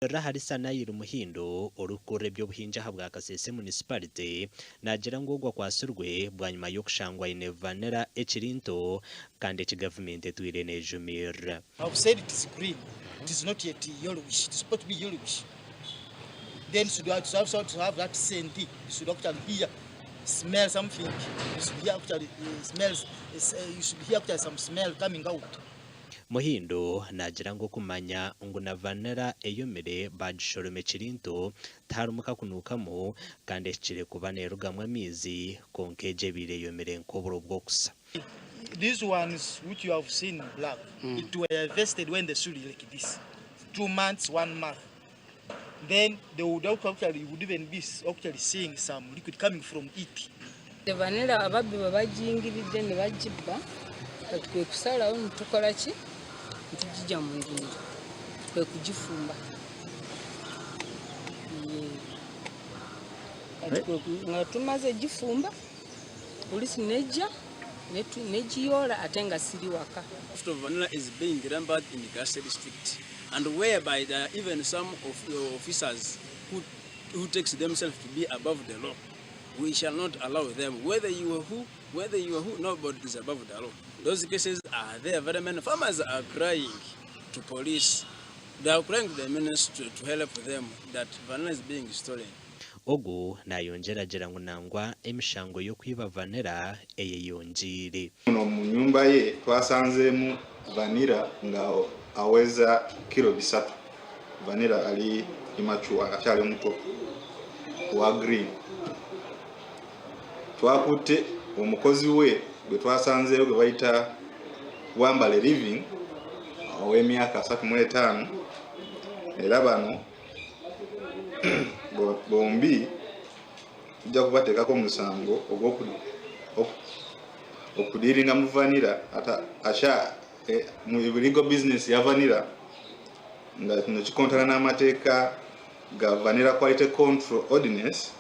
Raharisa nayira umuhindo urukure byo buhinja habwa Kasese municipality nagira ngo akwatsirwe bwa nyuma yo kushangwa ine vanera echirinto kandi government twirene jumir. I've said it is green. It is not yet yellowish. It is supposed to be yellowish. Then should you have that scent. You should actually hear, smell something. You should hear actually smells. You should hear actually some smell coming out. Muhindo nagira ngo kumanya ngo na vanera eyomere bagishorome chirinto tarumuka kunukamo kandi kire kubane rugamwa mizi konkeje bire yomere nkoburo bwo kusa. These ones which you have seen black, it were harvested when the soil like this, 2 months, 1 month. Then they would actually even be actually seeing some liquid coming from it. The vanilla ababi babajingiride ne bajiba atwe kusala on tukola ki ntijja mu ndinda kwe kujifumba atwe ngatumaze jifumba polisi neja nejiyola atenga siri waka. Of vanilla is being remembered in the Kasese district, and whereby there are even some of the officers who takes themselves to be above the law. We shall not allow them, whether you are who, nobody is above the law. Those cases are there. Very many farmers are crying to police. They are crying to the ministry to help them that vanilla is being stolen. Ogu nayongera jera ngunangwa emishango yo kwiba vanera eyeyonjire. Muno mu nyumba ye twasanzemu vanira nga aweza kilo 3. Vanira ali imachua akyali muto wa green. Twakute omukozi we gwe twasanzeyo gwe bayita Wambale living ow'emyaka 35 era bano bombi tujja kubateekako musango okudiringa mu vanira ata asha mu legal business ya vanira nga kino kikontana n'amateeka ga Vanilla Quality Control Ordinance